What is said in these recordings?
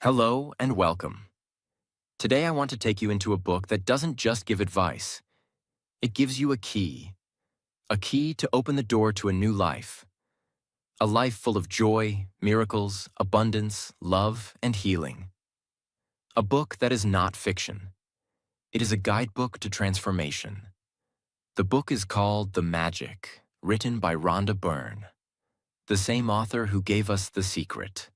Hello and welcome. Today I want to take you into a book that doesn't just give advice. It gives you a key to open the door to a new life. A life full of joy, miracles, abundance, love, and healing. A book that is not fiction. It is a guidebook to transformation. The book is called The Magic, written by Rhonda Byrne, the same author who gave us The Secret.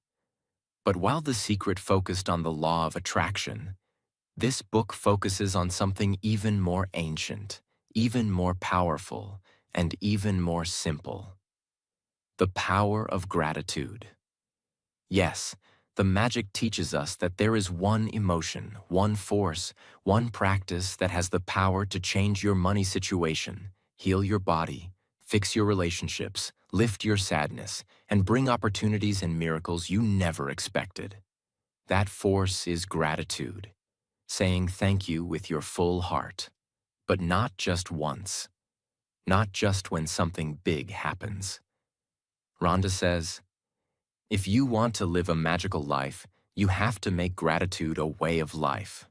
But while The Secret focused on the law of attraction, this book focuses on something even more ancient, even more powerful, and even more simple. The power of gratitude. Yes, the magic teaches us that there is one emotion, one force, one practice that has the power to change your money situation, heal your body, fix your relationships, lift your sadness, and bring opportunities and miracles you never expected. That force is gratitude. Saying thank you with your full heart, but not just once, not just when something big happens. Rhonda says, if you want to live a magical life, you have to make gratitude a way of life.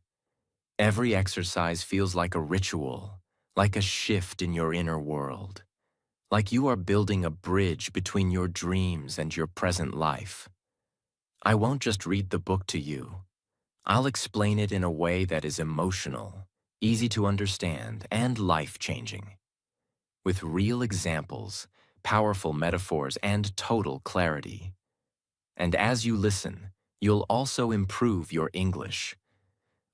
Every exercise feels like a ritual, like a shift in your inner world, like you are building a bridge between your dreams and your present life. I won't just read the book to you. I'll explain it in a way that is emotional, easy to understand, and life-changing. With real examples, powerful metaphors, and total clarity. And as you listen, you'll also improve your English.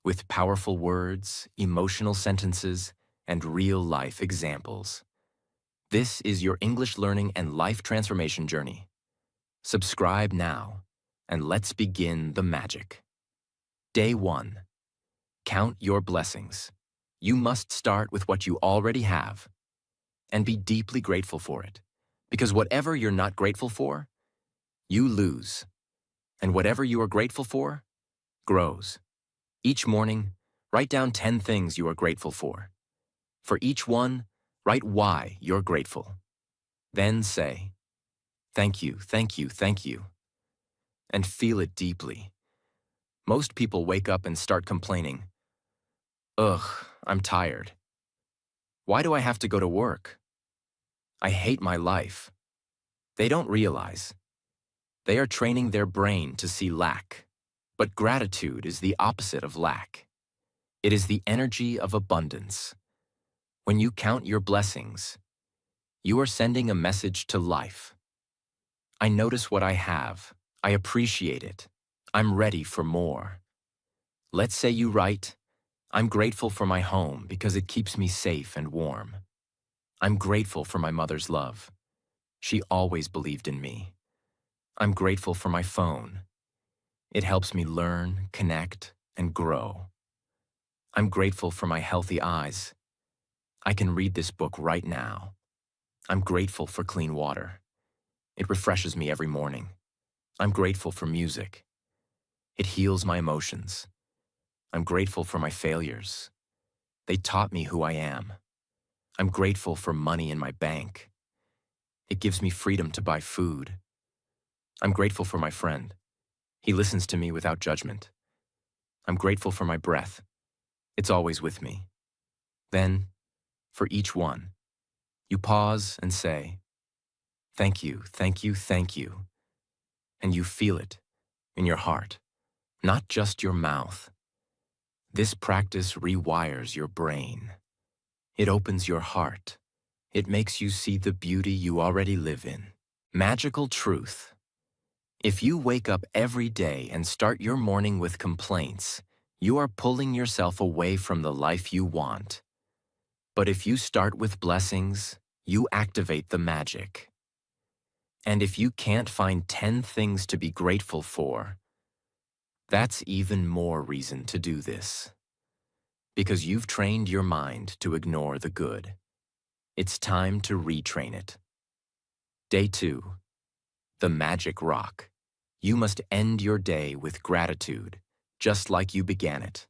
With powerful words, emotional sentences, and real-life examples. This is your English learning and life transformation journey. Subscribe now, and let's begin the magic. Day 1. Count your blessings. You must start with what you already have and be deeply grateful for it, because whatever you're not grateful for, you lose, and whatever you are grateful for, grows. Each morning, write down 10 things you are grateful for. For each one, write why you're grateful. Then say, thank you, thank you, thank you, and feel it deeply. Most people wake up and start complaining. Ugh, I'm tired. Why do I have to go to work? I hate my life. They don't realize. They are training their brain to see lack. But gratitude is the opposite of lack. It is the energy of abundance. When you count your blessings, you are sending a message to life. I notice what I have. I appreciate it. I'm ready for more. Let's say you write, I'm grateful for my home because it keeps me safe and warm. I'm grateful for my mother's love. She always believed in me. I'm grateful for my phone. It helps me learn, connect, and grow. I'm grateful for my healthy eyes. I can read this book right now. I'm grateful for clean water. It refreshes me every morning. I'm grateful for music. It heals my emotions. I'm grateful for my failures. They taught me who I am. I'm grateful for money in my bank. It gives me freedom to buy food. I'm grateful for my friend. He listens to me without judgment. I'm grateful for my breath. It's always with me. Then, for each one, you pause and say, thank you, thank you, thank you. And you feel it in your heart, not just your mouth. This practice rewires your brain. It opens your heart. It makes you see the beauty you already live in. Magical truth. If you wake up every day and start your morning with complaints, you are pulling yourself away from the life you want. But if you start with blessings, you activate the magic. And if you can't find 10 things to be grateful for, that's even more reason to do this. Because you've trained your mind to ignore the good. It's time to retrain it. Day 2. The Magic Rock. You must end your day with gratitude, just like you began it.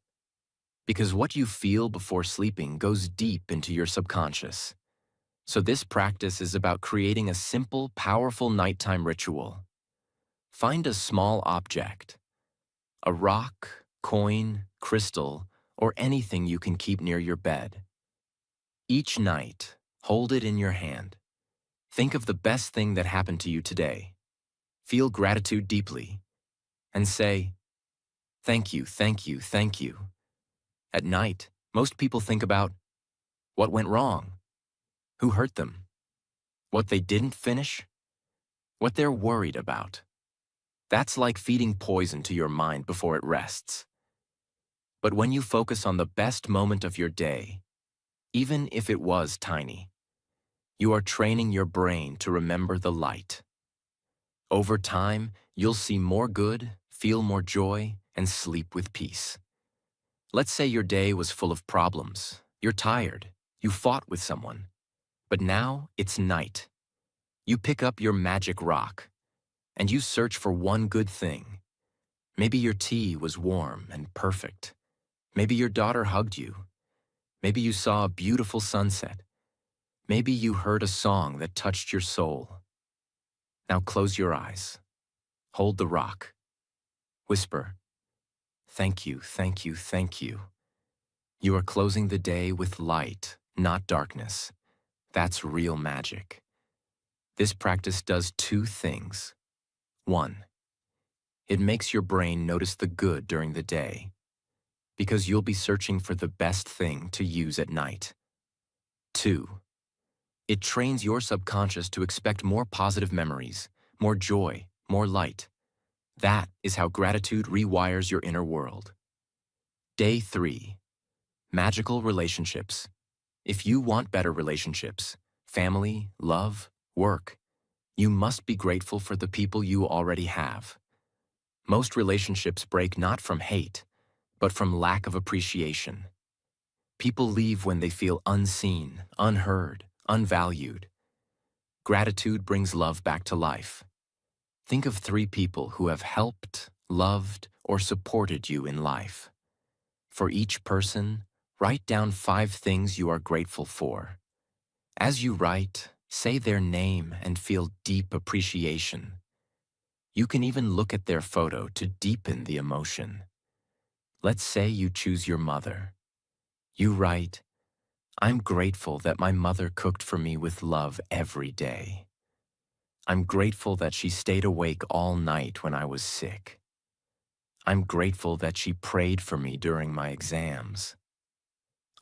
Because what you feel before sleeping goes deep into your subconscious. So this practice is about creating a simple, powerful nighttime ritual. Find a small object, A rock, coin, crystal, or anything you can keep near your bed. Each night, hold it in your hand. Think of the best thing that happened to you today. Feel gratitude deeply and say, "Thank you, thank you, thank you." At night, most people think about what went wrong, who hurt them, what they didn't finish, what they're worried about. That's like feeding poison to your mind before it rests. But when you focus on the best moment of your day, even if it was tiny, you are training your brain to remember the light. Over time, you'll see more good, feel more joy, and sleep with peace. Let's say your day was full of problems. You're tired. You fought with someone. But now it's night. You pick up your magic rock, and you search for one good thing. Maybe your tea was warm and perfect. Maybe your daughter hugged you. Maybe you saw a beautiful sunset. Maybe you heard a song that touched your soul. Now close your eyes. Hold the rock. Whisper, "Thank you, thank you, thank you." You are closing the day with light, not darkness. That's real magic. This practice does two things. One, it makes your brain notice the good during the day, because you'll be searching for the best thing to use at night. Two, it trains your subconscious to expect more positive memories, more joy, more light. That is how gratitude rewires your inner world. Day 3. Magical relationships. If you want better relationships, family, love, work, you must be grateful for the people you already have. Most relationships break not from hate, but from lack of appreciation. People leave when they feel unseen, unheard, unvalued. Gratitude brings love back to life. Think of 3 people who have helped, loved, or supported you in life. For each person, write down 5 things you are grateful for. As you write, say their name and feel deep appreciation. You can even look at their photo to deepen the emotion. Let's say you choose your mother. You write, "I'm grateful that my mother cooked for me with love every day. I'm grateful that she stayed awake all night when I was sick. I'm grateful that she prayed for me during my exams.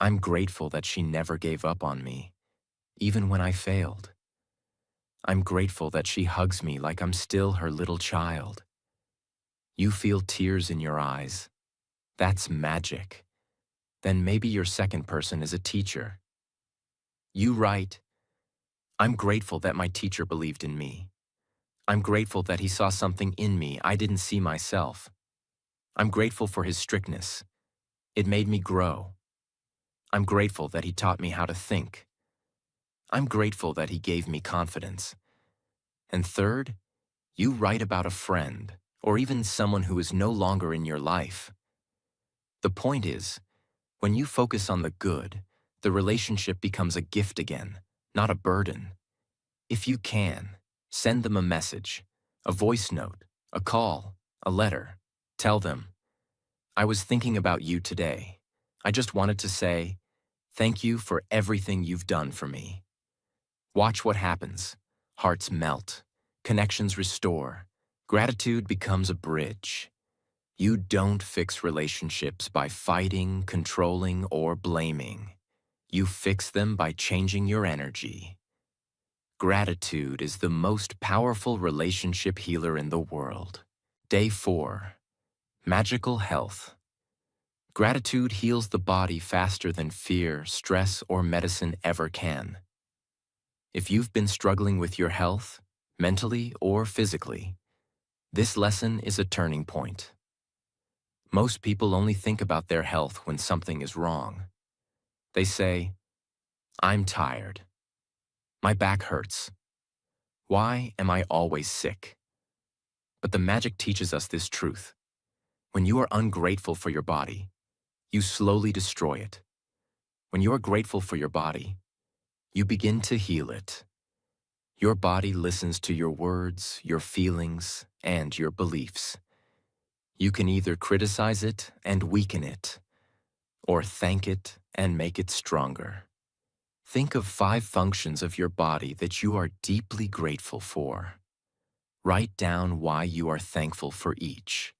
I'm grateful that she never gave up on me, even when I failed. I'm grateful that she hugs me like I'm still her little child." You feel tears in your eyes. That's magic. Then maybe your second person is a teacher. You write, "I'm grateful that my teacher believed in me. I'm grateful that he saw something in me I didn't see myself. I'm grateful for his strictness. It made me grow. I'm grateful that he taught me how to think. I'm grateful that he gave me confidence." And third, you write about a friend, or even someone who is no longer in your life. The point is, when you focus on the good, the relationship becomes a gift again, not a burden. If you can, send them a message, a voice note, a call, a letter. Tell them, "I was thinking about you today. I just wanted to say, thank you for everything you've done for me." Watch what happens. Hearts melt. Connections restore. Gratitude becomes a bridge. You don't fix relationships by fighting, controlling, or blaming. You fix them by changing your energy. Gratitude is the most powerful relationship healer in the world. Day 4. Magical health. Gratitude heals the body faster than fear, stress, or medicine ever can. If you've been struggling with your health, mentally or physically, this lesson is a turning point. Most people only think about their health when something is wrong. They say, "I'm tired. My back hurts. Why am I always sick?" But the magic teaches us this truth. When you are ungrateful for your body, you slowly destroy it. When you are grateful for your body, you begin to heal it. Your body listens to your words, your feelings, and your beliefs. You can either criticize it and weaken it, or thank it and make it stronger. Think of 5 functions of your body that you are deeply grateful for. Write down why you are thankful for each.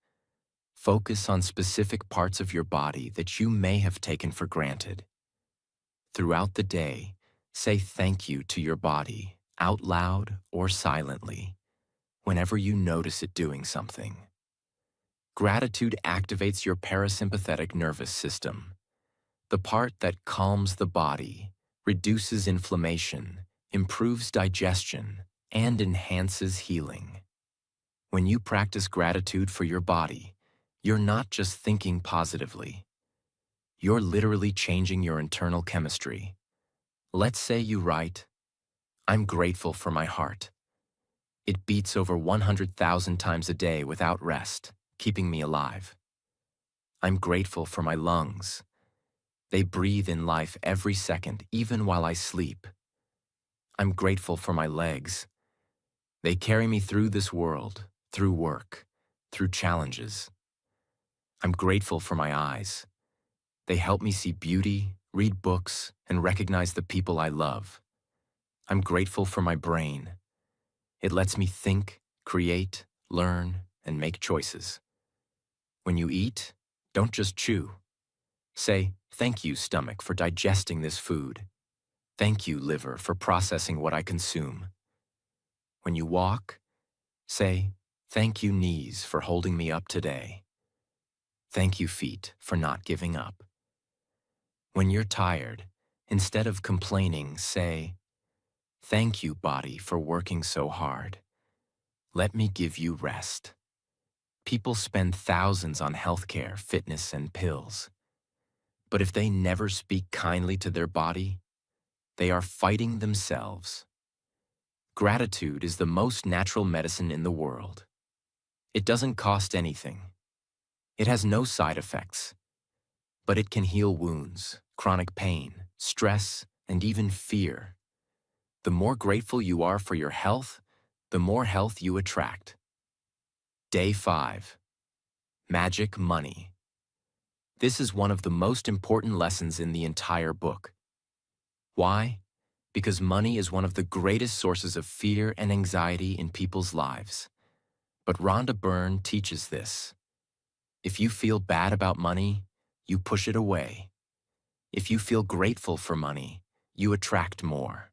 Focus on specific parts of your body that you may have taken for granted. Throughout the day, say thank you to your body, out loud or silently, whenever you notice it doing something. Gratitude activates your parasympathetic nervous system, the part that calms the body, reduces inflammation, improves digestion, and enhances healing. When you practice gratitude for your body, you're not just thinking positively. You're literally changing your internal chemistry. Let's say you write, "I'm grateful for my heart. It beats over 100,000 times a day without rest, keeping me alive. I'm grateful for my lungs. They breathe in life every second, even while I sleep. I'm grateful for my legs. They carry me through this world, through work, through challenges. I'm grateful for my eyes. They help me see beauty, read books, and recognize the people I love. I'm grateful for my brain. It lets me think, create, learn, and make choices. When you eat, don't just chew. Say, thank you, stomach, for digesting this food. Thank you, liver, for processing what I consume. When you walk, say, thank you, knees, for holding me up today. Thank you, feet, for not giving up. When you're tired, instead of complaining, say, thank you, body, for working so hard. Let me give you rest. People spend thousands on healthcare, fitness, and pills. But if they never speak kindly to their body, they are fighting themselves. Gratitude is the most natural medicine in the world. It doesn't cost anything. It has no side effects. But it can heal wounds, chronic pain, stress, and even fear. The more grateful you are for your health, the more health you attract. Day 5. Magic Money. This is one of the most important lessons in the entire book. Why? Because money is one of the greatest sources of fear and anxiety in people's lives. But Rhonda Byrne teaches this. If you feel bad about money, you push it away. If you feel grateful for money, you attract more.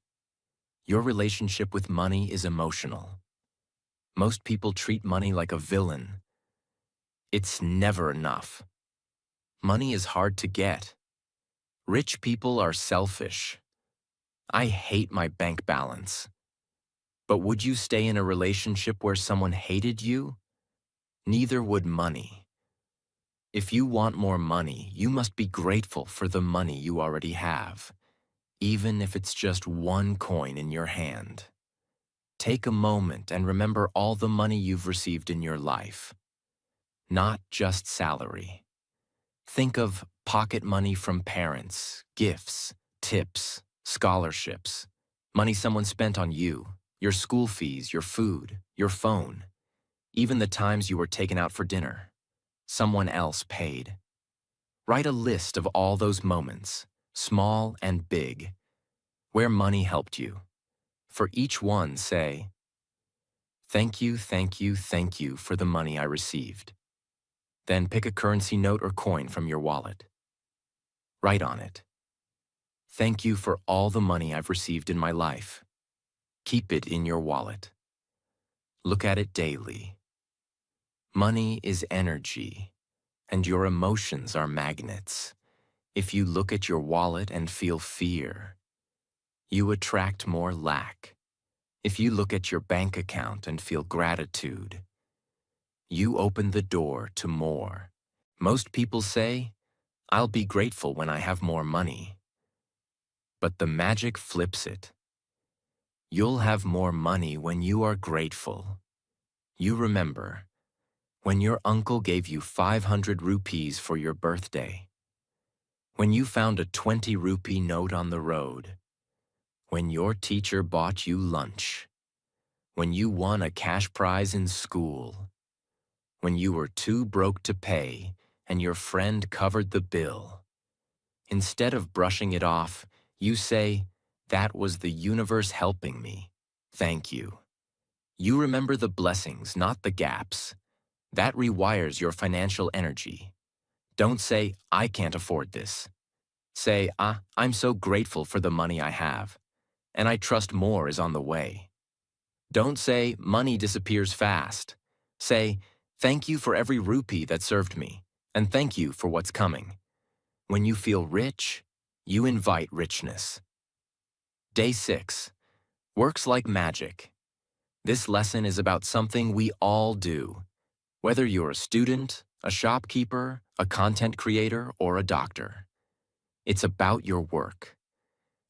Your relationship with money is emotional. Most people treat money like a villain. It's never enough. Money is hard to get. Rich people are selfish. I hate my bank balance. But would you stay in a relationship where someone hated you? Neither would money. If you want more money, you must be grateful for the money you already have, even if it's just one coin in your hand. Take a moment and remember all the money you've received in your life, not just salary. Think of pocket money from parents, gifts, tips, scholarships, money someone spent on you, your school fees, your food, your phone, even the times you were taken out for dinner. Someone else paid. Write a list of all those moments, small and big, where money helped you. For each one, say, thank you, thank you, thank you for the money I received. Then pick a currency note or coin from your wallet. Write on it, thank you for all the money I've received in my life. Keep it in your wallet. Look at it daily. Money is energy, and your emotions are magnets. If you look at your wallet and feel fear, you attract more lack. If you look at your bank account and feel gratitude, you open the door to more. Most people say, I'll be grateful when I have more money. But the magic flips it. You'll have more money when you are grateful. You remember, when your uncle gave you 500 rupees for your birthday, when you found a 20 rupee note on the road, when your teacher bought you lunch, when you won a cash prize in school, when you were too broke to pay and your friend covered the bill. Instead of brushing it off, you say, "That was the universe helping me. Thank you." You remember the blessings, not the gaps. That rewires your financial energy. Don't say, "I can't afford this." Say, "I'm so grateful for the money I have, and I trust more is on the way." Don't say, "Money disappears fast." Say, "Thank you for every rupee that served me, and thank you for what's coming." When you feel rich, you invite richness. Day 6. Works like magic. This lesson is about something we all do. Whether you're a student, a shopkeeper, a content creator, or a doctor. It's about your work.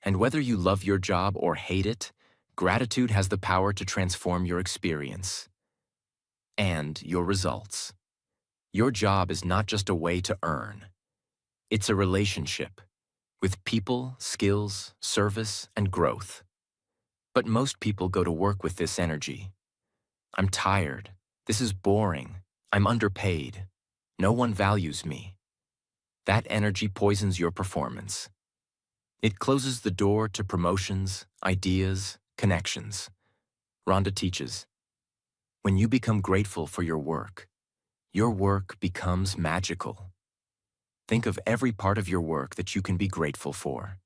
And whether you love your job or hate it, gratitude has the power to transform your experience and your results. Your job is not just a way to earn. It's a relationship with people, skills, service, and growth. But most people go to work with this energy. I'm tired. This is boring. I'm underpaid. No one values me. That energy poisons your performance. It closes the door to promotions, ideas, connections. Rhonda teaches, when you become grateful for your work becomes magical. Think of every part of your work that you can be grateful for.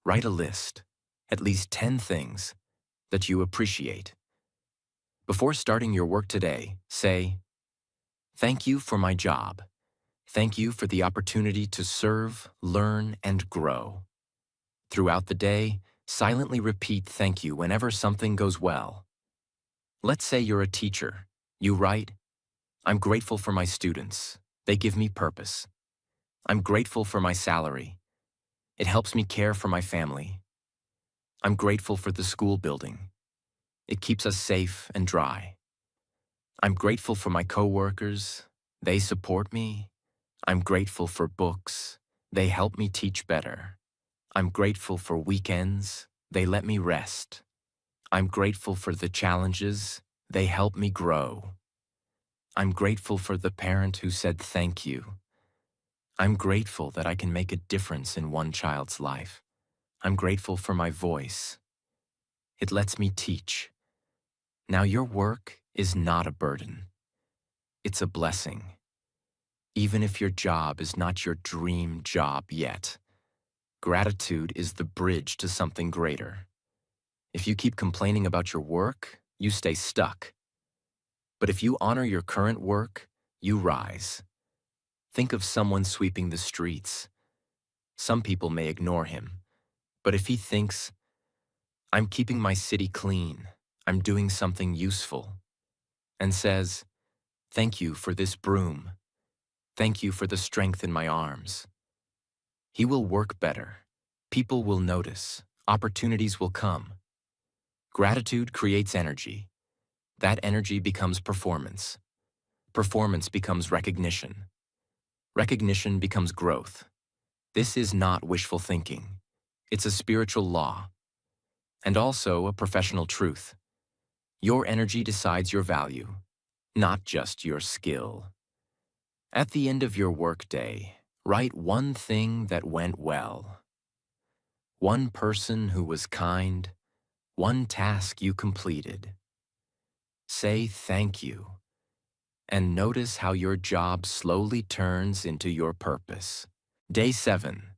Write a list, at least 10 things that you appreciate. Before starting your work today, say, "Thank you for my job. Thank you for the opportunity to serve, learn, and grow." Throughout the day, silently repeat thank you whenever something goes well. Let's say you're a teacher. You write, "I'm grateful for my students. They give me purpose. I'm grateful for my salary. It helps me care for my family. I'm grateful for the school building. It keeps us safe and dry. I'm grateful for my coworkers. They support me. I'm grateful for books. They help me teach better. I'm grateful for weekends. They let me rest. I'm grateful for the challenges. They help me grow. I'm grateful for the parent who said thank you. I'm grateful that I can make a difference in one child's life. I'm grateful for my voice. It lets me teach." Now your work is not a burden. It's a blessing. Even if your job is not your dream job yet, gratitude is the bridge to something greater. If you keep complaining about your work, you stay stuck. But if you honor your current work, you rise. Think of someone sweeping the streets. Some people may ignore him, but if he thinks, "I'm keeping my city clean, I'm doing something useful," and says, "Thank you for this broom. Thank you for the strength in my arms," he will work better. People will notice. Opportunities will come. Gratitude creates energy. That energy becomes performance. Performance becomes recognition. Recognition becomes growth. This is not wishful thinking. It's a spiritual law. And also a professional truth. Your energy decides your value, not just your skill. At the end of your workday, write one thing that went well. One person who was kind. One task you completed. Say thank you. And notice how your job slowly turns into your purpose. Day 7.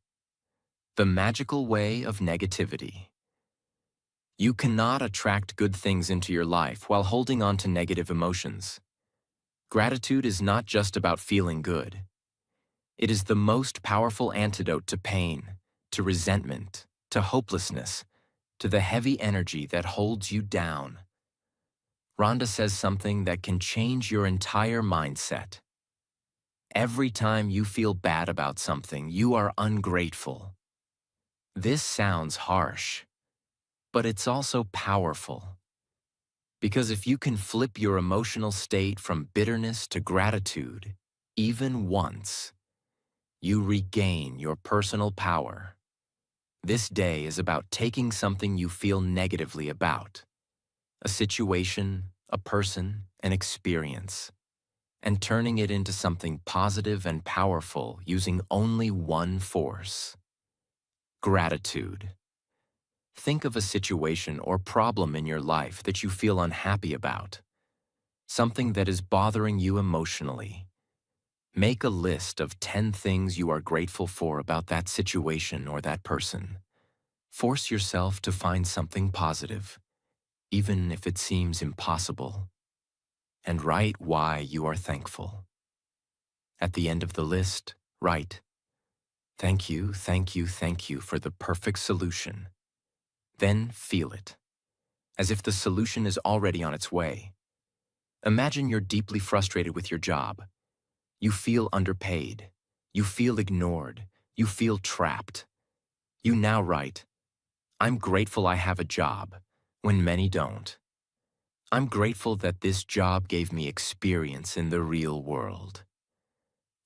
The magical way of negativity. You cannot attract good things into your life while holding on to negative emotions. Gratitude is not just about feeling good. It is the most powerful antidote to pain, to resentment, to hopelessness, to the heavy energy that holds you down. Rhonda says something that can change your entire mindset. Every time you feel bad about something, you are ungrateful. This sounds harsh, but it's also powerful. Because if you can flip your emotional state from bitterness to gratitude, even once, you regain your personal power. This day is about taking something you feel negatively about, a situation, a person, an experience, and turning it into something positive and powerful using only one force: gratitude. Think of a situation or problem in your life that you feel unhappy about, something that is bothering you emotionally. Make a list of 10 things you are grateful for about that situation or that person. Force yourself to find something positive, even if it seems impossible, and write why you are thankful. At the end of the list, write, "Thank you, thank you, thank you for the perfect solution." Then feel it, as if the solution is already on its way. Imagine you're deeply frustrated with your job. You feel underpaid. You feel ignored. You feel trapped. You now write, "I'm grateful I have a job," when many don't. "I'm grateful that this job gave me experience in the real world.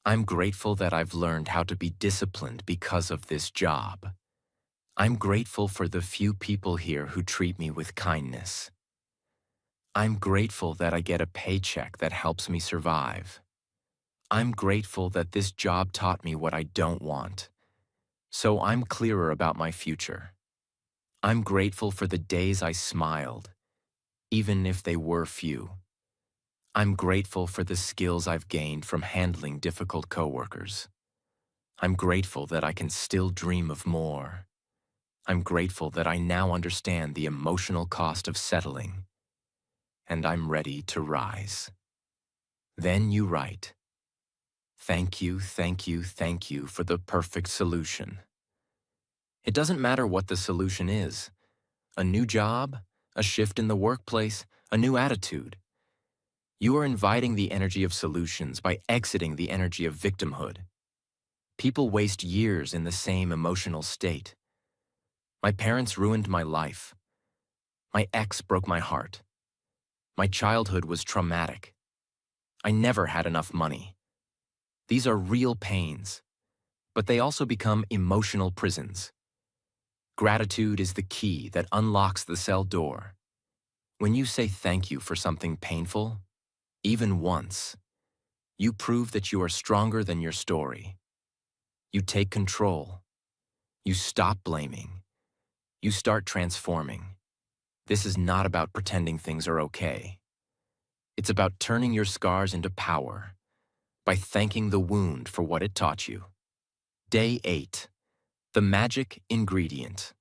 I'm grateful that I've learned how to be disciplined because of this job. I'm grateful for the few people here who treat me with kindness. I'm grateful that I get a paycheck that helps me survive. I'm grateful that this job taught me what I don't want, so I'm clearer about my future. I'm grateful for the days I smiled, even if they were few. I'm grateful for the skills I've gained from handling difficult coworkers. I'm grateful that I can still dream of more. I'm grateful that I now understand the emotional cost of settling, and I'm ready to rise." Then you write, "Thank you, thank you, thank you for the perfect solution." It doesn't matter what the solution is: a new job, a shift in the workplace, a new attitude. You are inviting the energy of solutions by exiting the energy of victimhood. People waste years in the same emotional state. My parents ruined my life. My ex broke my heart. My childhood was traumatic. I never had enough money. These are real pains, but they also become emotional prisons. Gratitude is the key that unlocks the cell door. When you say thank you for something painful, even once, you prove that you are stronger than your story. You take control. You stop blaming. You start transforming. This is not about pretending things are okay. It's about turning your scars into power by thanking the wound for what it taught you. Day 8. The magic ingredient.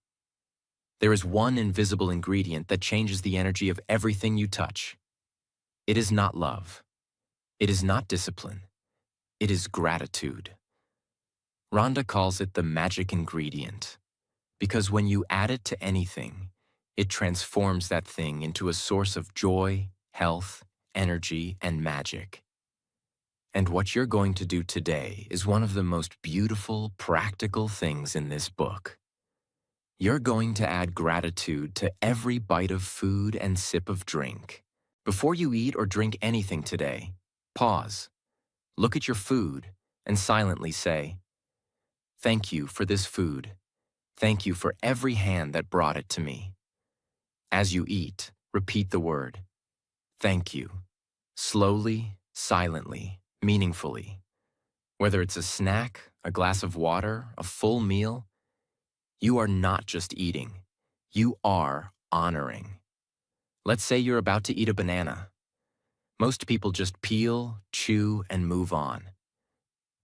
There is one invisible ingredient that changes the energy of everything you touch. It is not love. It is not discipline. It is gratitude. Rhonda calls it the magic ingredient because when you add it to anything, it transforms that thing into a source of joy, health, energy, and magic. And what you're going to do today is one of the most beautiful, practical things in this book. You're going to add gratitude to every bite of food and sip of drink. Before you eat or drink anything today, pause, look at your food, and silently say, "Thank you for this food. Thank you for every hand that brought it to me." As you eat, repeat the word, "Thank you," slowly, silently, meaningfully. Whether it's a snack, a glass of water, a full meal, you are not just eating. You are honoring. Let's say you're about to eat a banana. Most people just peel, chew, and move on.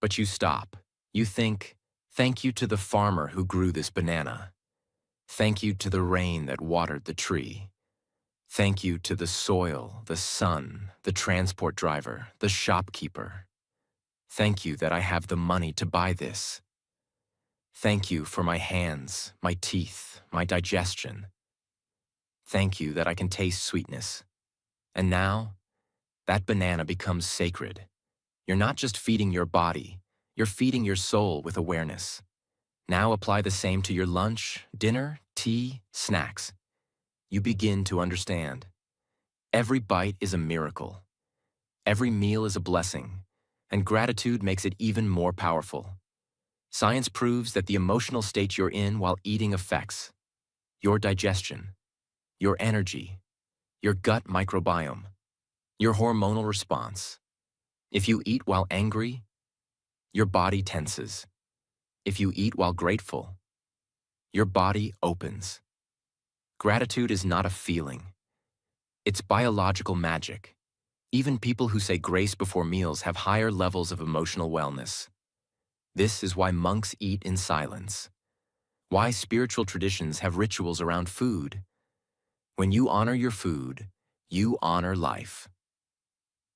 But you stop. You think, "Thank you to the farmer who grew this banana. Thank you to the rain that watered the tree. Thank you to the soil, the sun, the transport driver, the shopkeeper. Thank you that I have the money to buy this. Thank you for my hands, my teeth, my digestion. Thank you that I can taste sweetness." And now, that banana becomes sacred. You're not just feeding your body, you're feeding your soul with awareness. Now apply the same to your lunch, dinner, tea, snacks. You begin to understand. Every bite is a miracle. Every meal is a blessing, and gratitude makes it even more powerful. Science proves that the emotional state you're in while eating affects your digestion, your energy, your gut microbiome, your hormonal response. If you eat while angry, your body tenses. If you eat while grateful, your body opens. Gratitude is not a feeling. It's biological magic. Even people who say grace before meals have higher levels of emotional wellness. This is why monks eat in silence. Why spiritual traditions have rituals around food. When you honor your food, you honor life.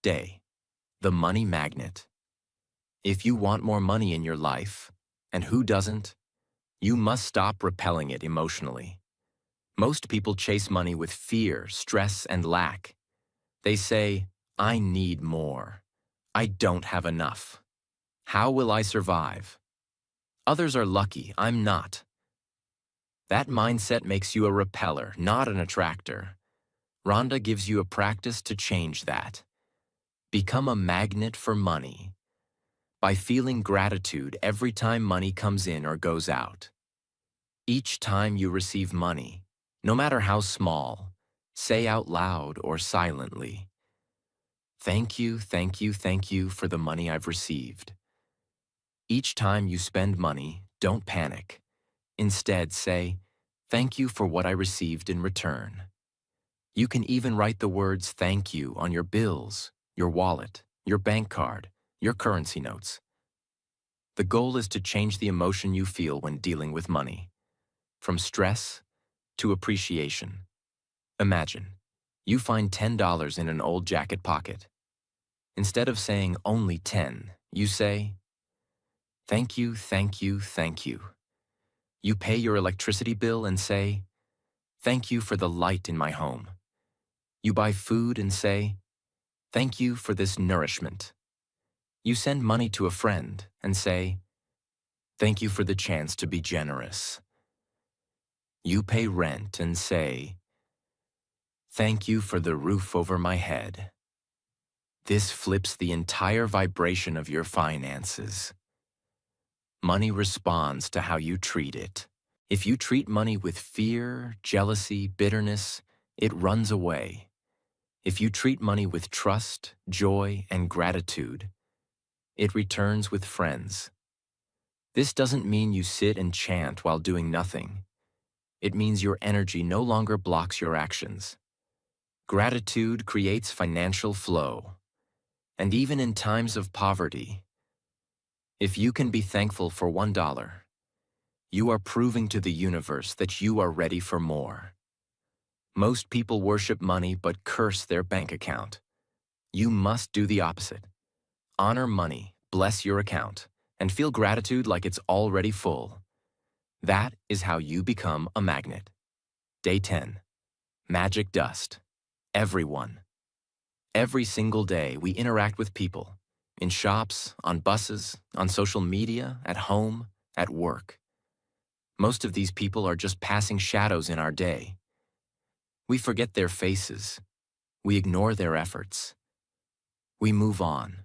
Day. The money magnet. If you want more money in your life, and who doesn't, you must stop repelling it emotionally. Most people chase money with fear, stress, and lack. They say, I need more. I don't have enough. How will I survive? Others are lucky, I'm not. That mindset makes you a repeller, not an attractor. Rhonda gives you a practice to change that. Become a magnet for money by feeling gratitude every time money comes in or goes out. Each time you receive money, no matter how small, say out loud or silently, thank you, thank you, thank you for the money I've received. Each time you spend money, don't panic. Instead, say, thank you for what I received in return. You can even write the words thank you on your bills, your wallet, your bank card, your currency notes. The goal is to change the emotion you feel when dealing with money, from stress to appreciation. Imagine, you find $10 in an old jacket pocket. Instead of saying only 10, you say, thank you, thank you, thank you. You pay your electricity bill and say, thank you for the light in my home. You buy food and say, thank you for this nourishment. You send money to a friend and say, thank you for the chance to be generous. You pay rent and say, thank you for the roof over my head. This flips the entire vibration of your finances. Money responds to how you treat it. If you treat money with fear, jealousy, bitterness, it runs away. If you treat money with trust, joy, and gratitude, it returns with friends. This doesn't mean you sit and chant while doing nothing. It means your energy no longer blocks your actions. Gratitude creates financial flow. And even in times of poverty, if you can be thankful for $1, you are proving to the universe that you are ready for more. Most people worship money but curse their bank account. You must do the opposite. Honor money, bless your account, and feel gratitude like it's already full. That is how you become a magnet. Day 10. Magic dust. Everyone. Every single day, we interact with people. In shops, on buses, on social media, at home, at work. Most of these people are just passing shadows in our day. We forget their faces. We ignore their efforts. We move on.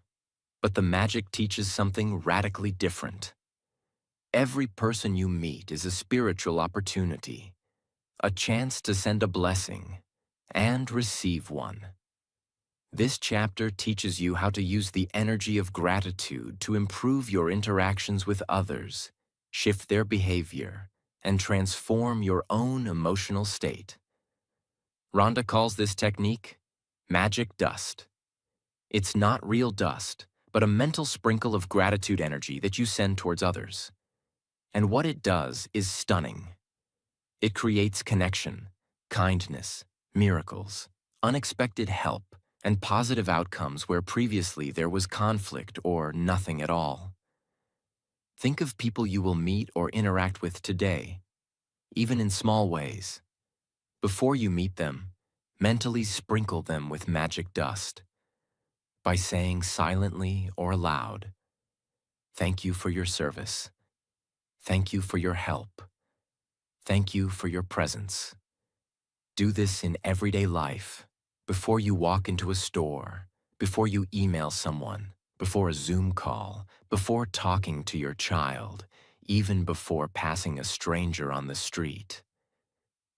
But the magic teaches something radically different. Every person you meet is a spiritual opportunity, a chance to send a blessing and receive one. This chapter teaches you how to use the energy of gratitude to improve your interactions with others, shift their behavior, and transform your own emotional state. Rhonda calls this technique magic dust. It's not real dust, but a mental sprinkle of gratitude energy that you send towards others. And what it does is stunning. It creates connection, kindness, miracles, unexpected help, and positive outcomes where previously there was conflict or nothing at all. Think of people you will meet or interact with today, even in small ways. Before you meet them, mentally sprinkle them with magic dust by saying silently or aloud, thank you for your service. Thank you for your help. Thank you for your presence. Do this in everyday life, before you walk into a store, before you email someone, before a Zoom call, before talking to your child, even before passing a stranger on the street.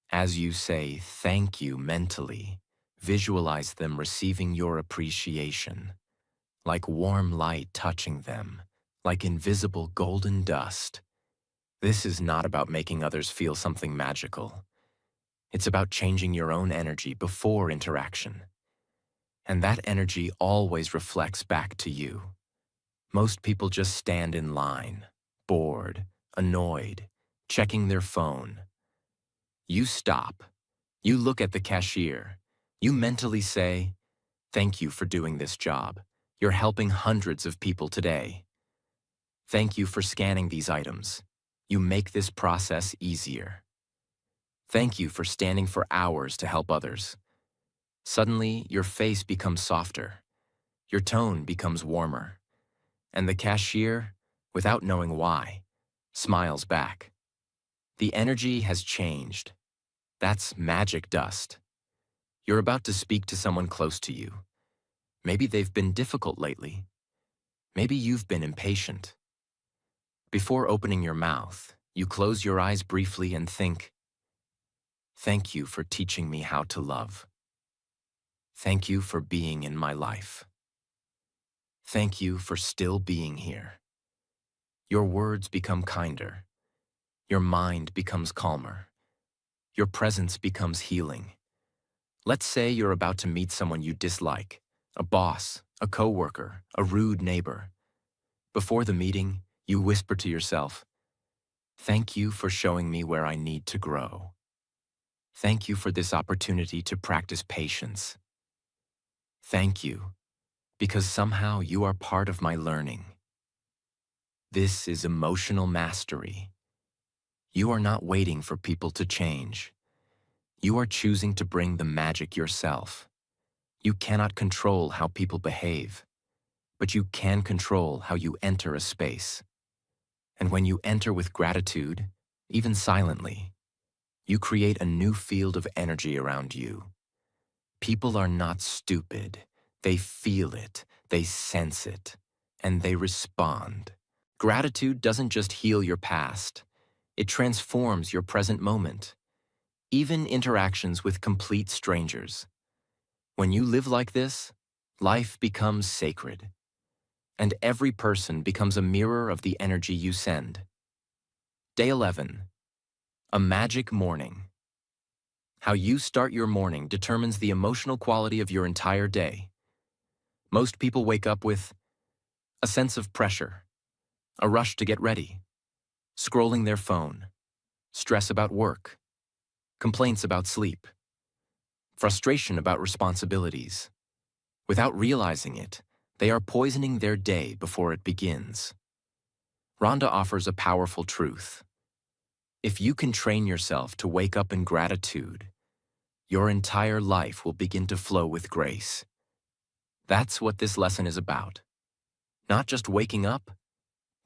As you say thank you mentally, visualize them receiving your appreciation, like warm light touching them, like invisible golden dust. This is not about making others feel something magical. It's about changing your own energy before interaction. And that energy always reflects back to you. Most people just stand in line, bored, annoyed, checking their phone. You stop. You look at the cashier. You mentally say, "Thank you for doing this job. You're helping hundreds of people today. Thank you for scanning these items. You make this process easier. Thank you for standing for hours to help others." Suddenly, your face becomes softer. Your tone becomes warmer. And the cashier, without knowing why, smiles back. The energy has changed. That's magic dust. You're about to speak to someone close to you. Maybe they've been difficult lately. Maybe you've been impatient. Before opening your mouth, you close your eyes briefly and think, "Thank you for teaching me how to love. Thank you for being in my life. Thank you for still being here." Your words become kinder. Your mind becomes calmer. Your presence becomes healing. Let's say you're about to meet someone you dislike, a boss, a coworker, a rude neighbor. Before the meeting, you whisper to yourself, "Thank you for showing me where I need to grow. Thank you for this opportunity to practice patience. Thank you, because somehow you are part of my learning." This is emotional mastery. You are not waiting for people to change. You are choosing to bring the magic yourself. You cannot control how people behave, but you can control how you enter a space. And when you enter with gratitude, even silently, you create a new field of energy around you. People are not stupid. They feel it, they sense it, and they respond. Gratitude doesn't just heal your past. It transforms your present moment, even interactions with complete strangers. When you live like this, life becomes sacred, and every person becomes a mirror of the energy you send. Day 11. A magic morning. How you start your morning determines the emotional quality of your entire day. Most people wake up with a sense of pressure, a rush to get ready, scrolling their phone, stress about work, complaints about sleep, frustration about responsibilities. Without realizing it, they are poisoning their day before it begins. Rhonda offers a powerful truth. If you can train yourself to wake up in gratitude, your entire life will begin to flow with grace. That's what this lesson is about. Not just waking up,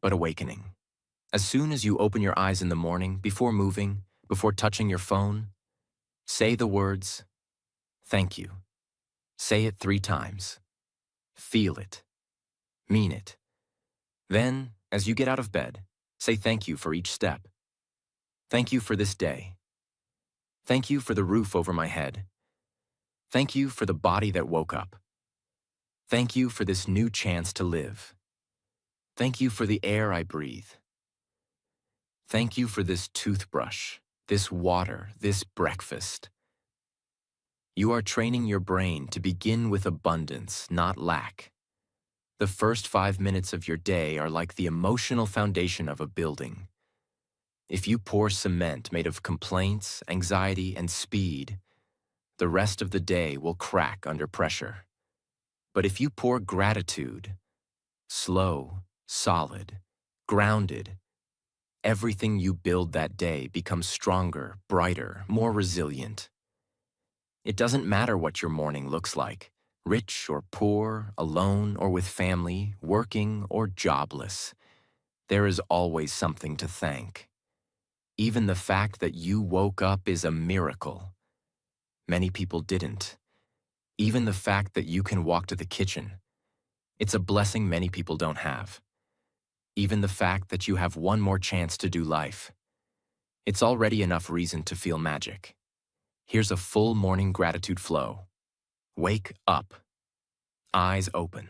but awakening. As soon as you open your eyes in the morning, before moving, before touching your phone, say the words, "Thank you." Say it 3 times. Feel it. Mean it. Then, as you get out of bed, say thank you for each step. Thank you for this day. Thank you for the roof over my head. Thank you for the body that woke up. Thank you for this new chance to live. Thank you for the air I breathe. Thank you for this toothbrush, this water, this breakfast. You are training your brain to begin with abundance, not lack. The first 5 minutes of your day are like the emotional foundation of a building. If you pour cement made of complaints, anxiety, and speed, the rest of the day will crack under pressure. But if you pour gratitude, slow, solid, grounded, everything you build that day becomes stronger, brighter, more resilient. It doesn't matter what your morning looks like, rich or poor, alone or with family, working or jobless. There is always something to thank. Even the fact that you woke up is a miracle. Many people didn't. Even the fact that you can walk to the kitchen, it's a blessing many people don't have. Even the fact that you have one more chance to do life, it's already enough reason to feel magic. Here's a full morning gratitude flow. Wake up. Eyes open.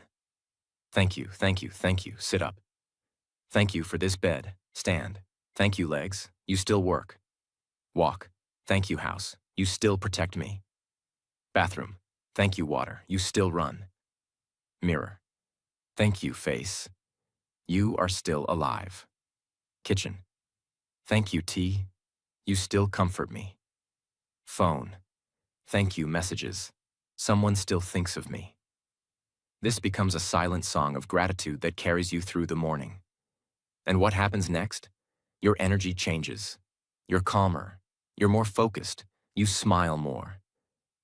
Thank you, thank you, thank you. Sit up. Thank you for this bed. Stand. Thank you, legs. You still work. Walk. Thank you, house. You still protect me. Bathroom. Thank you, water. You still run. Mirror. Thank you, face. You are still alive. Kitchen. Thank you, tea. You still comfort me. Phone. Thank you, messages. Someone still thinks of me. This becomes a silent song of gratitude that carries you through the morning. And what happens next? Your energy changes. You're calmer. You're more focused. You smile more.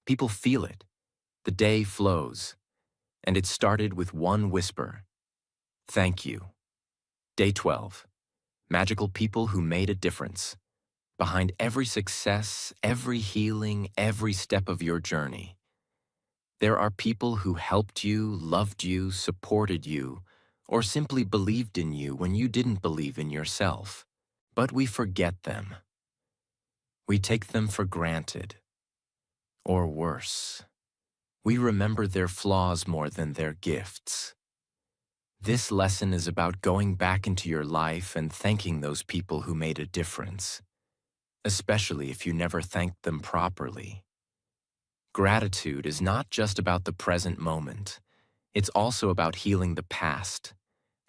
People feel it. The day flows. And it started with one whisper. Thank you. Day 12. Magical people who made a difference. Behind every success, every healing, every step of your journey, there are people who helped you, loved you, supported you, or simply believed in you when you didn't believe in yourself. But we forget them. We take them for granted. Or worse, we remember their flaws more than their gifts. This lesson is about going back into your life and thanking those people who made a difference, especially if you never thanked them properly. Gratitude is not just about the present moment. It's also about healing the past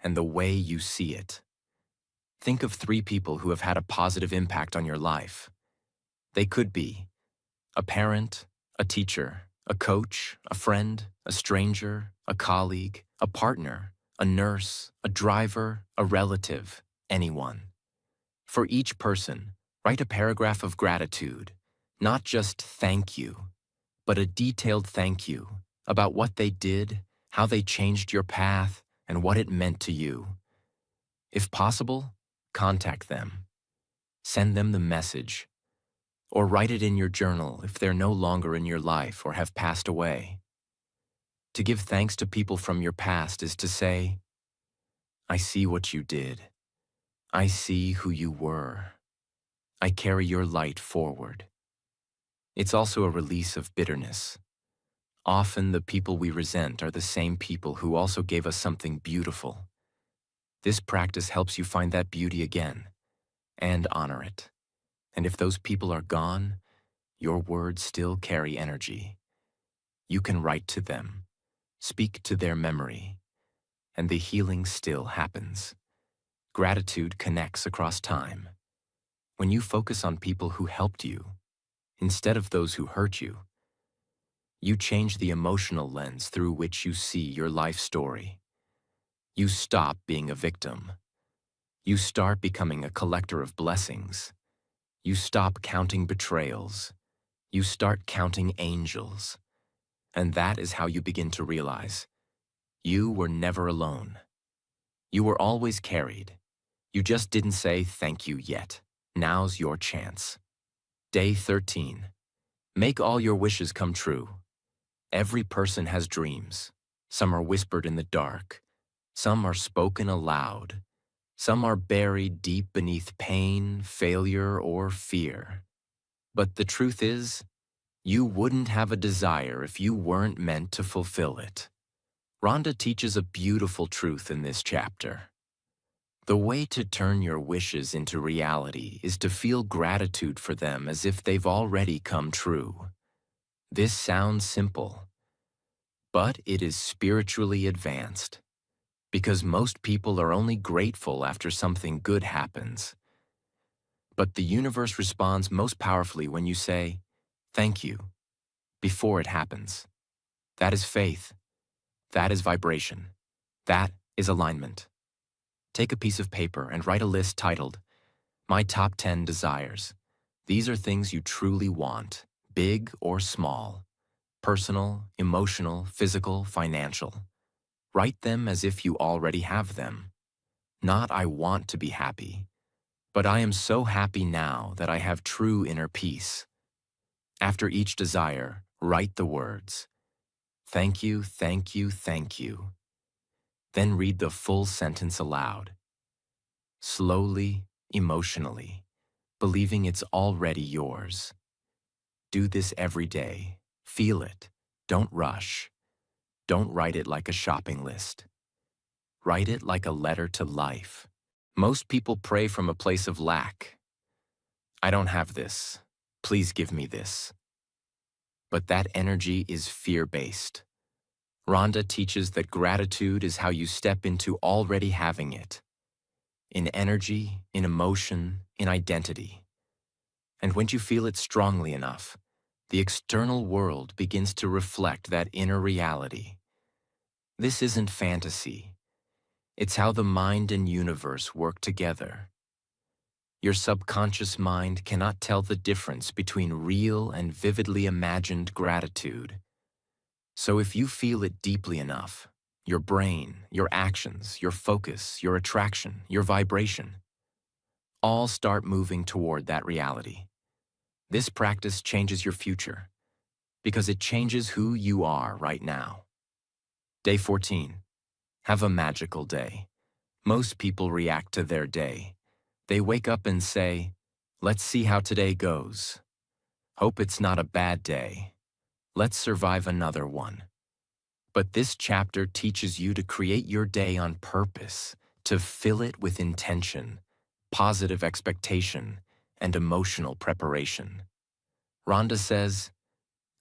and the way you see it. Think of 3 people who have had a positive impact on your life. They could be a parent, a teacher, a coach, a friend, a stranger, a colleague, a partner, a nurse, a driver, a relative, anyone. For each person, write a paragraph of gratitude, not just thank you, but a detailed thank you about what they did, how they changed your path, and what it meant to you. If possible, contact them. Send them the message. Or write it in your journal if they're no longer in your life or have passed away. To give thanks to people from your past is to say, I see what you did. I see who you were. I carry your light forward. It's also a release of bitterness. Often the people we resent are the same people who also gave us something beautiful. This practice helps you find that beauty again and honor it. And if those people are gone, your words still carry energy. You can write to them, speak to their memory, and the healing still happens. Gratitude connects across time. When you focus on people who helped you, instead of those who hurt you, you change the emotional lens through which you see your life story. You stop being a victim. You start becoming a collector of blessings. You stop counting betrayals. You start counting angels. And that is how you begin to realize you were never alone. You were always carried. You just didn't say thank you yet. Now's your chance. Day 13. Make all your wishes come true. Every person has dreams. Some are whispered in the dark. Some are spoken aloud. Some are buried deep beneath pain, failure, or fear. But the truth is, you wouldn't have a desire if you weren't meant to fulfill it. Rhonda teaches a beautiful truth in this chapter. The way to turn your wishes into reality is to feel gratitude for them as if they've already come true. This sounds simple, but it is spiritually advanced, because most people are only grateful after something good happens. But the universe responds most powerfully when you say, thank you, before it happens. That is faith. That is vibration. That is alignment. Take a piece of paper and write a list titled, My Top 10 Desires. These are things you truly want, big or small, personal, emotional, physical, financial. Write them as if you already have them. Not I want to be happy, but I am so happy now that I have true inner peace. After each desire, write the words, thank you, thank you, thank you. Then read the full sentence aloud. Slowly, emotionally, believing it's already yours. Do this every day. Feel it. Don't rush. Don't write it like a shopping list. Write it like a letter to life. Most people pray from a place of lack. I don't have this. Please give me this. But that energy is fear-based. Rhonda teaches that gratitude is how you step into already having it. In energy, in emotion, in identity. And when you feel it strongly enough, the external world begins to reflect that inner reality. This isn't fantasy. It's how the mind and universe work together. Your subconscious mind cannot tell the difference between real and vividly imagined gratitude. So if you feel it deeply enough, your brain, your actions, your focus, your attraction, your vibration, all start moving toward that reality. This practice changes your future because it changes who you are right now. Day 14. Have a magical day. Most people react to their day. They wake up and say, "Let's see how today goes. Hope it's not a bad day. Let's survive another one." But this chapter teaches you to create your day on purpose, to fill it with intention, positive expectation, and emotional preparation. Rhonda says,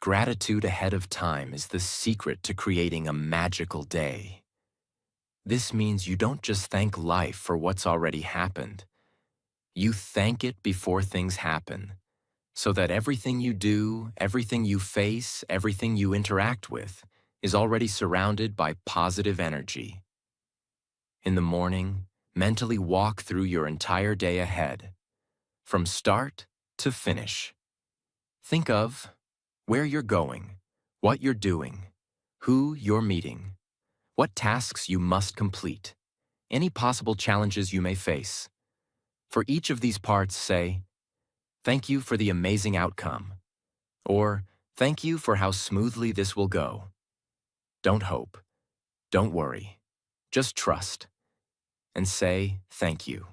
gratitude ahead of time is the secret to creating a magical day. This means you don't just thank life for what's already happened. You thank it before things happen, so that everything you do, everything you face, everything you interact with is already surrounded by positive energy. In the morning, mentally walk through your entire day ahead, from start to finish. Think of where you're going, what you're doing, who you're meeting, what tasks you must complete, any possible challenges you may face. For each of these parts, say, "Thank you for the amazing outcome," or "Thank you for how smoothly this will go." Don't hope, don't worry, just trust, and say thank you.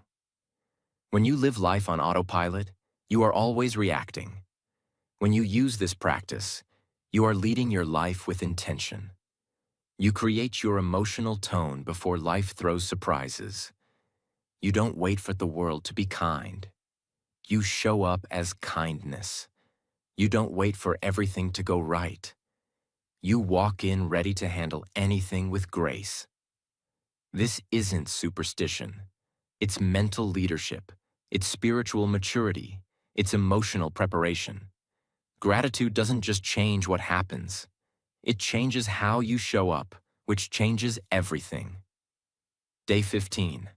When you live life on autopilot, you are always reacting. When you use this practice, you are leading your life with intention. You create your emotional tone before life throws surprises. You don't wait for the world to be kind. You show up as kindness. You don't wait for everything to go right. You walk in ready to handle anything with grace. This isn't superstition. It's mental leadership. It's spiritual maturity. It's emotional preparation. Gratitude doesn't just change what happens. It changes how you show up, which changes everything. Day 15.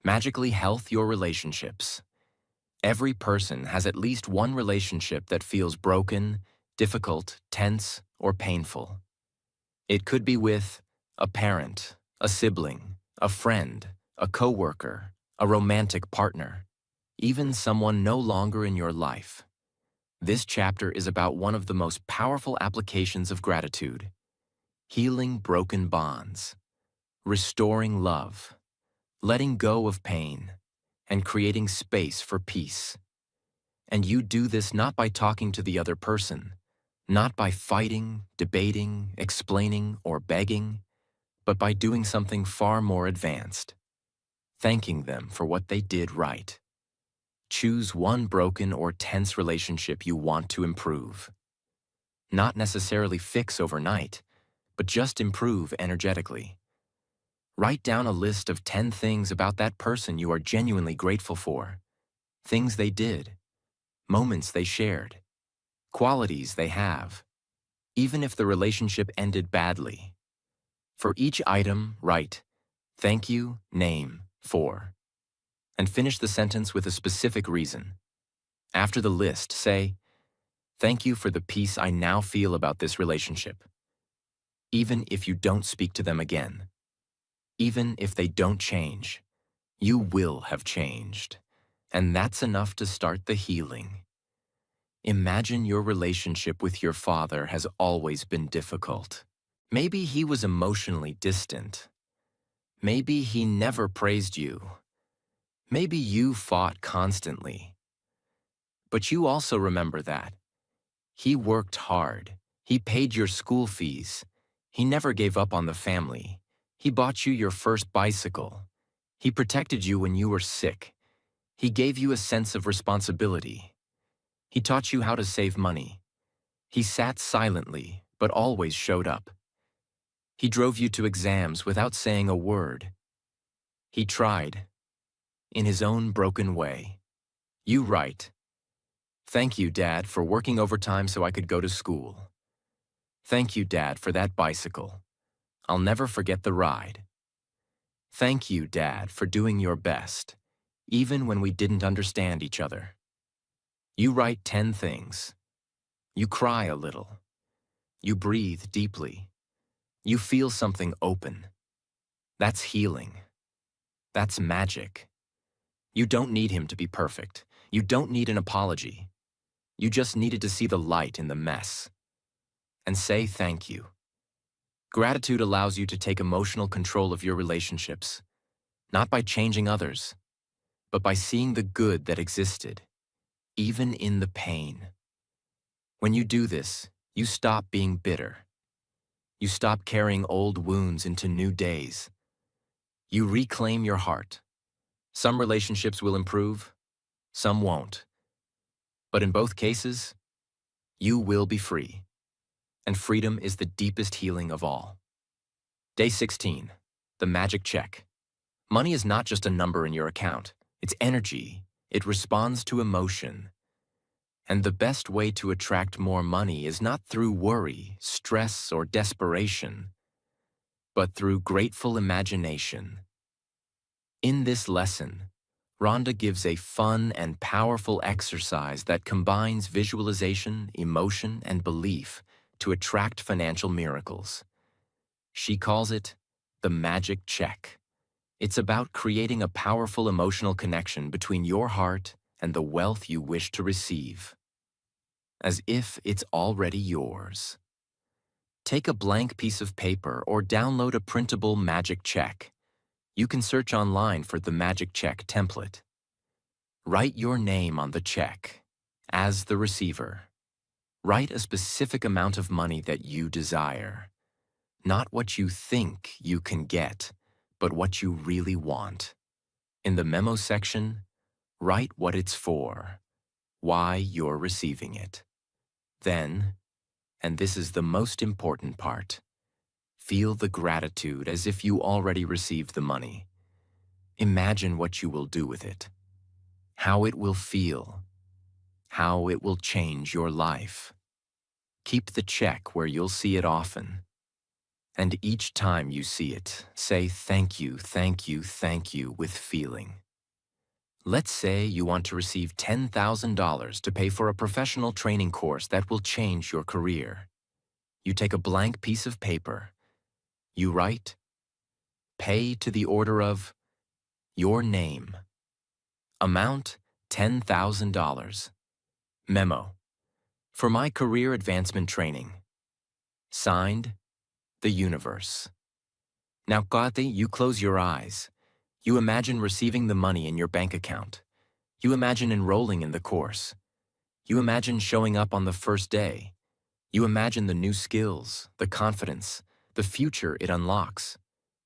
Magically health your relationships. Every person has at least one relationship that feels broken, difficult, tense, or painful. It could be with a parent, a sibling, a friend, a coworker, a romantic partner, even someone no longer in your life. This chapter is about one of the most powerful applications of gratitude: healing broken bonds, restoring love, letting go of pain, and creating space for peace. And you do this not by talking to the other person, not by fighting, debating, explaining, or begging, but by doing something far more advanced: thanking them for what they did right. Choose one broken or tense relationship you want to improve. Not necessarily fix overnight, but just improve energetically. Write down a list of 10 things about that person you are genuinely grateful for. Things they did, moments they shared, qualities they have, even if the relationship ended badly. For each item, write, "Thank you, name, for," and finish the sentence with a specific reason. After the list, say, "Thank you for the peace I now feel about this relationship." Even if you don't speak to them again, even if they don't change, you will have changed, and that's enough to start the healing. Imagine your relationship with your father has always been difficult. Maybe he was emotionally distant. Maybe he never praised you. Maybe you fought constantly. But you also remember that he worked hard. He paid your school fees. He never gave up on the family. He bought you your first bicycle. He protected you when you were sick. He gave you a sense of responsibility. He taught you how to save money. He sat silently, but always showed up. He drove you to exams without saying a word. He tried, in his own broken way. You write, "Thank you, Dad, for working overtime so I could go to school. Thank you, Dad, for that bicycle. I'll never forget the ride. Thank you, Dad, for doing your best, even when we didn't understand each other." You write 10 things. You cry a little. You breathe deeply. You feel something open. That's healing. That's magic. You don't need him to be perfect. You don't need an apology. You just needed to see the light in the mess. And say thank you. Gratitude allows you to take emotional control of your relationships, not by changing others, but by seeing the good that existed, even in the pain. When you do this, you stop being bitter. You stop carrying old wounds into new days. You reclaim your heart. Some relationships will improve, some won't. But in both cases, you will be free. And freedom is the deepest healing of all. Day 16, the magic check. Money is not just a number in your account. It's energy. It responds to emotion. And the best way to attract more money is not through worry, stress, or desperation, but through grateful imagination. In this lesson, Rhonda gives a fun and powerful exercise that combines visualization, emotion, and belief to attract financial miracles. She calls it the magic check. It's about creating a powerful emotional connection between your heart and the wealth you wish to receive, as if it's already yours. Take a blank piece of paper or download a printable magic check. You can search online for the magic check template. Write your name on the check as the receiver. Write a specific amount of money that you desire. Not what you think you can get, but what you really want. In the memo section, write what it's for, why you're receiving it. Then, and this is the most important part, feel the gratitude as if you already received the money. Imagine what you will do with it, how it will feel, how it will change your life. Keep the check where you'll see it often. And each time you see it, say thank you, thank you, thank you with feeling. Let's say you want to receive $10,000 to pay for a professional training course that will change your career. You take a blank piece of paper. You write, "Pay to the order of your name. Amount $10,000. Memo. For my career advancement training. Signed, the universe." Now, Kathy, you close your eyes. You imagine receiving the money in your bank account. You imagine enrolling in the course. You imagine showing up on the first day. You imagine the new skills, the confidence, the future it unlocks.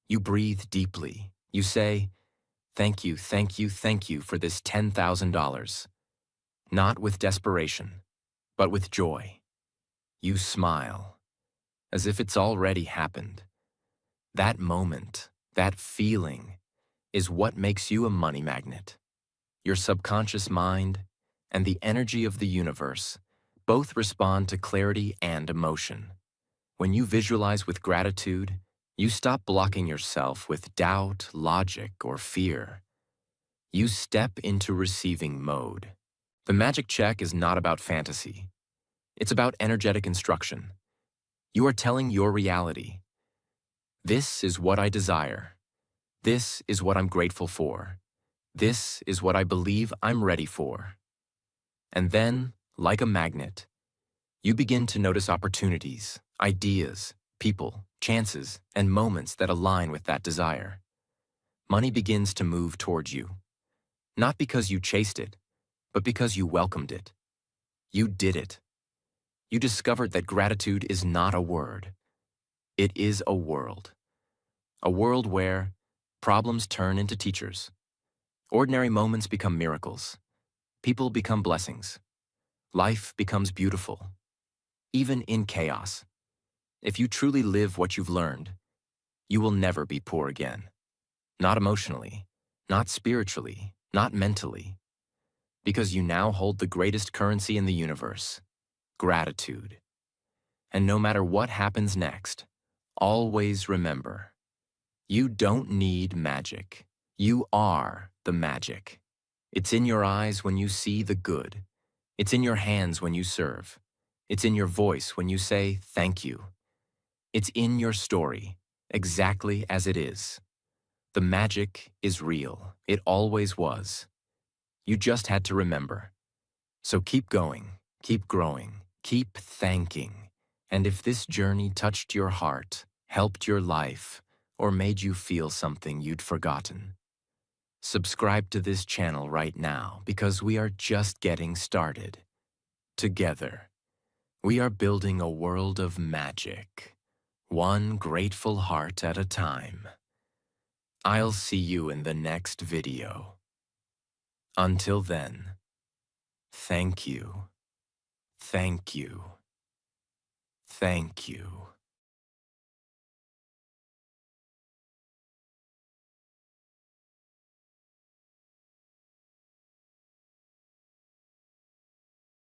You breathe deeply. You say, "Thank you, thank you, thank you for this $10,000. Not with desperation, but with joy. You smile, as if it's already happened. That moment, that feeling, is what makes you a money magnet. Your subconscious mind and the energy of the universe both respond to clarity and emotion. When you visualize with gratitude, you stop blocking yourself with doubt, logic, or fear. You step into receiving mode. The magic check is not about fantasy. It's about energetic instruction. You are telling your reality, "This is what I desire. This is what I'm grateful for. This is what I believe I'm ready for." And then, like a magnet, you begin to notice opportunities, ideas, people, chances, and moments that align with that desire. Money begins to move towards you, not because you chased it, but because you welcomed it. You did it. You discovered that gratitude is not a word. It is a world. A world where problems turn into teachers, ordinary moments become miracles, people become blessings, life becomes beautiful, even in chaos. If you truly live what you've learned, you will never be poor again. Not emotionally, not spiritually, not mentally, because you now hold the greatest currency in the universe, gratitude. And no matter what happens next, always remember, you don't need magic. You are the magic. It's in your eyes when you see the good. It's in your hands when you serve. It's in your voice when you say thank you. It's in your story, exactly as it is. The magic is real. It always was. You just had to remember. So keep going, keep growing, keep thanking. And if this journey touched your heart, helped your life, or made you feel something you'd forgotten, subscribe to this channel right now because we are just getting started. Together, we are building a world of magic, one grateful heart at a time. I'll see you in the next video. Until then, thank you, thank you, thank you.